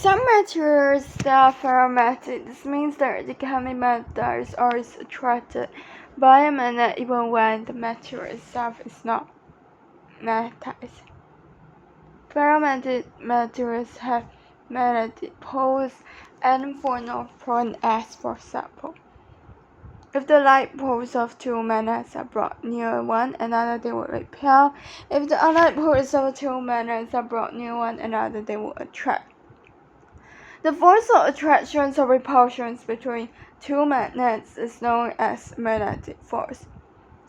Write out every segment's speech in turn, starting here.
Some materials are ferromagnetic. This means that they can be magnetized or is attracted by a magnet even when the material itself is not magnetized. Ferromagnetic materials have magnetic poles and for North Pole and S, for example. If the like poles of two magnets are brought near one another, they will repel. If the unlike poles of two magnets are brought near one another, they will attract. The force of attraction or repulsion between two magnets is known as magnetic force.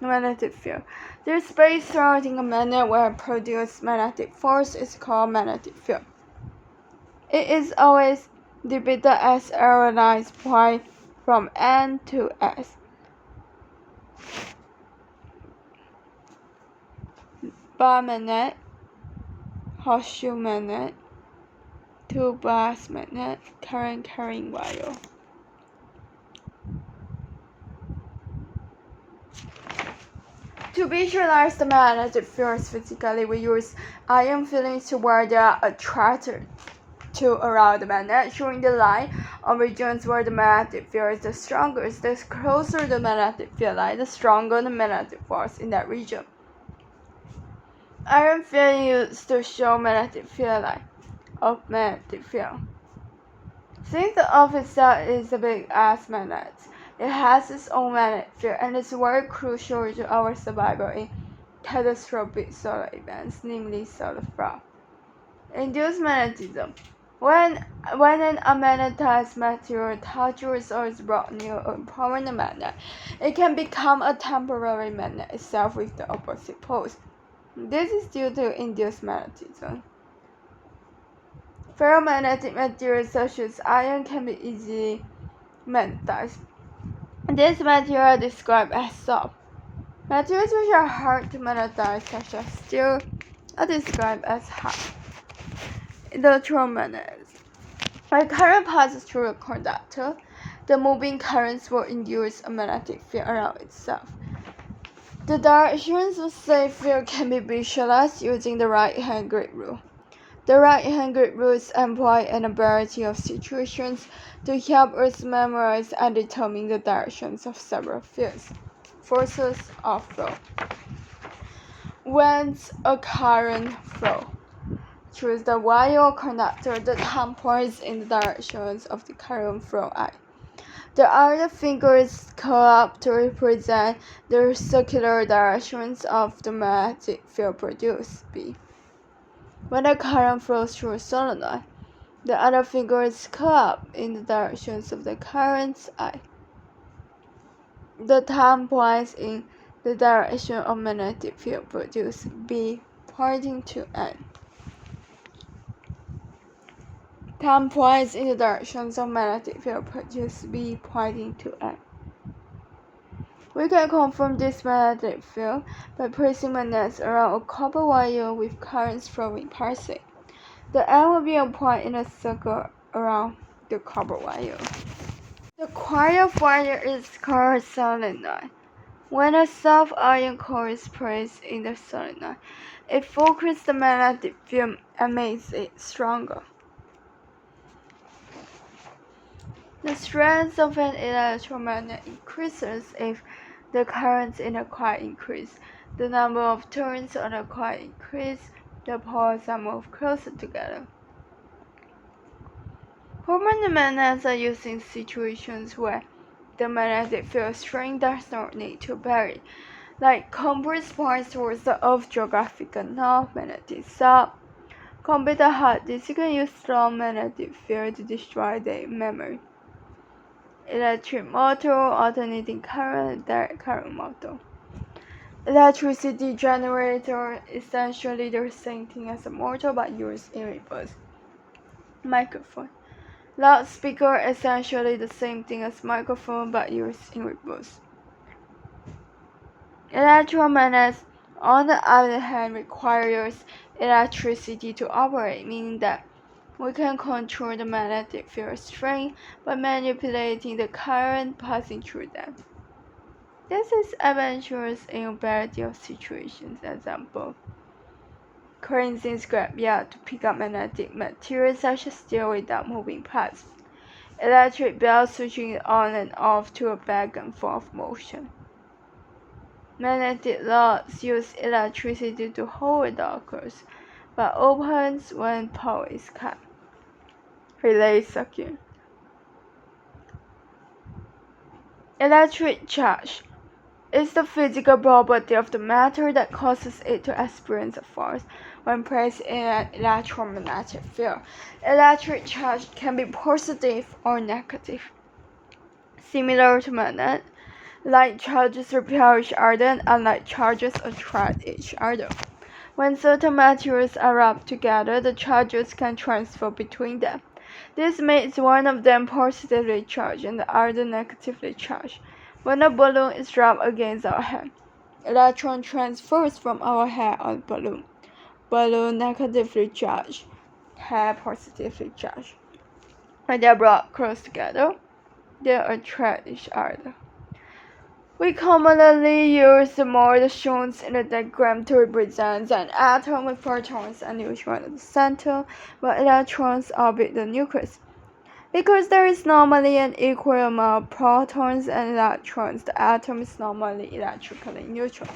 Magnetic field. The space surrounding a magnet where produced magnetic force is called magnetic field. It is always depicted as arrow lines pointing from N to S. Bar magnet, horseshoe magnet, two-brass magnet, current carrying wire. To visualize the magnetic fields physically, we use iron fillings to where they are attracted to around the magnet, showing the line of regions where the magnetic field is the strongest. The closer the magnetic field line, the stronger the magnetic force in that region. Iron filling used to show magnetic field line of magnetic field. Since the Earth itself is a big ass magnet, it has its own magnetic field and is very crucial to our survival in catastrophic solar events, namely solar flash. Induced magnetism. When an unmagnetized material touches or is brought near a permanent magnet, it can become a temporary magnet itself with the opposite poles. This is due to induced magnetism. Ferromagnetic materials such as iron can be easily magnetized. This material are described as soft. Materials which are hard to magnetize, such as steel, are described as hard. Electromagnets. When current passes through a conductor, the moving currents will induce a magnetic field around itself. The directions of safe field can be visualized using the right-hand grid rule. The right-hand grid rule is employed in a variety of situations to help us memorize and determine the directions of several fields. Forces of flow. When a current flows through the wire or conductor, the thumb points in the directions of the current flow I. The other fingers curl up to represent the circular directions of the magnetic field produced B. When the current flows through a solenoid, the other fingers curl up in the directions of the currents I. The thumb points in the direction of magnetic field produced B, pointing to N. Thumb points in the directions of magnetic field produced B, pointing to N. We can confirm this magnetic field by placing magnets around a copper wire with currents flowing past it. The N will be a point in a circle around the copper wire. The coil of wire is called a solenoid. When a soft iron core is placed in the solenoid, it focuses the magnetic field and makes it stronger. The strength of an electromagnet increases if the currents in the coil increase. The number of turns on the coil increase, the poles are moved closer together. Permanent magnets are used in situations where the magnetic field strength does not need to vary, like compass points towards the Earth's geographical north, magnetic south. Computer hard disks can use strong magnetic field to destroy their memory. Electric motor, alternating current, direct current motor. Electricity generator is essentially the same thing as a motor but used in reverse. Microphone. Loudspeaker essentially the same thing as microphone but used in reverse. Electromagnets, on the other hand, requires electricity to operate, meaning that we can control the magnetic field strength by manipulating the current passing through them. This is advantageous in a variety of situations. Example: currents in scrapyard to pick up magnetic materials such as steel without moving parts. Electric bell switching on and off to a back and forth motion. Magnetic locks use electricity to hold doors, but opens when power is cut. Relay circuit. Electric charge is the physical property of the matter that causes it to experience a force when placed in an electromagnetic field. Electric charge can be positive or negative. Similar to magnet, like charges repel each other and unlike charges attract each other. When certain materials are rubbed together, the charges can transfer between them. This makes one of them positively charged and the other negatively charged. When a balloon is rubbed against our hand, electron transfers from our hand on balloon. Balloon negatively charged, hand positively charged. When they are brought close together, they attract each other. We commonly use the model shown in the diagram to represent an atom with protons and neutrons at the center, while electrons orbit the nucleus. Because there is normally an equal amount of protons and electrons, the atom is normally electrically neutral.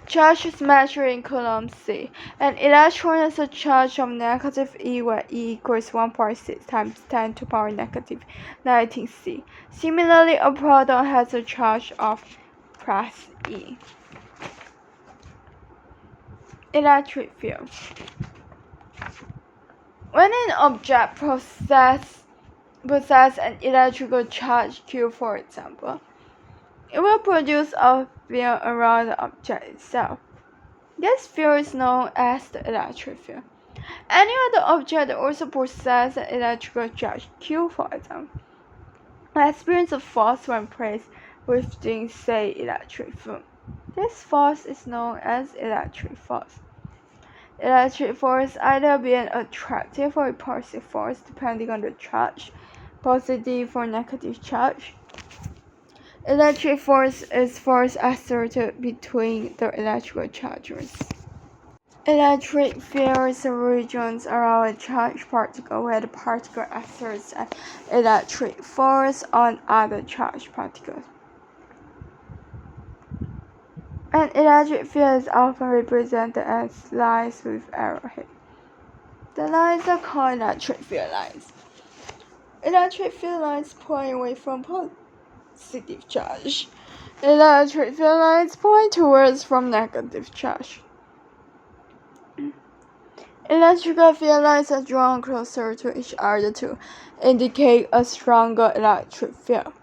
Charge is measured in Coulomb C. An electron has a charge of negative E where E equals 1.6 times 10 to the power negative 19 C. Similarly, a proton has a charge of plus E. Electric field. When an object possesses an electrical charge Q, for example, it will produce a field around the object itself. This field is known as the electric field. Any other object also possesses an electrical charge Q, for example, will experience a force when placed within, say, electric field. This force is known as electric force. Electric force either be an attractive or repulsive force depending on the charge, positive or negative charge. Electric force is force exerted between the electrical charges. Electric fields are regions around a charged particle where the particle exerts an electric force on other charged particles. An electric field is often represented as lines with arrowheads. The lines are called electric field lines. Electric field lines point away from positive charge. Electric field lines point towards from negative charge. Electrical field lines are drawn closer to each other to indicate a stronger electric field.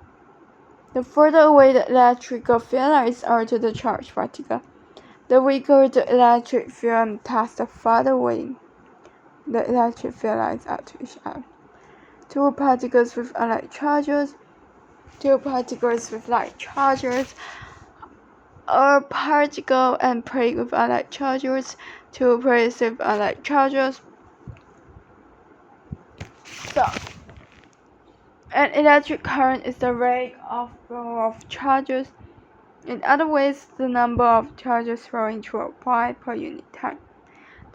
The further away the electrical field lines are to the charged particle, the weaker the electric field, and thus the farther away the electric field lines are to each other. Two particles with like charges, a particle and plate with unlike charges, two plates with unlike charges. So, an electric current is the rate of flow of charges. In other words, the number of charges flowing through a point per unit time.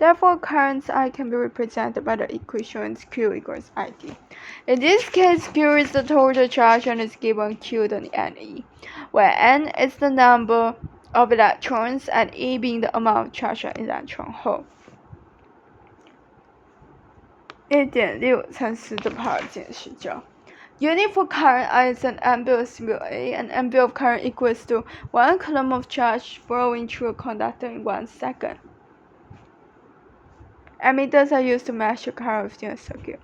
Therefore, currents I can be represented by the equations Q equals IT. In this case, Q is the total charge and is given Q the NE, where N is the number of electrons and E being the amount of charge an electron holds. 1.6 乘10的 power 减19. Unit for current I is an ampere symbol A. An ampere of current equals to 1 coulomb of charge flowing through a conductor in 1 second. Ammeters are used to measure current within a circuit.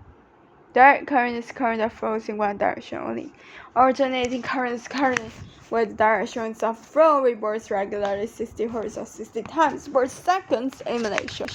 Direct current is current that flows in one direction only. Alternating current is current where the directions of flow reverse regularly 60 Hz or 60 times per second in Malaysia.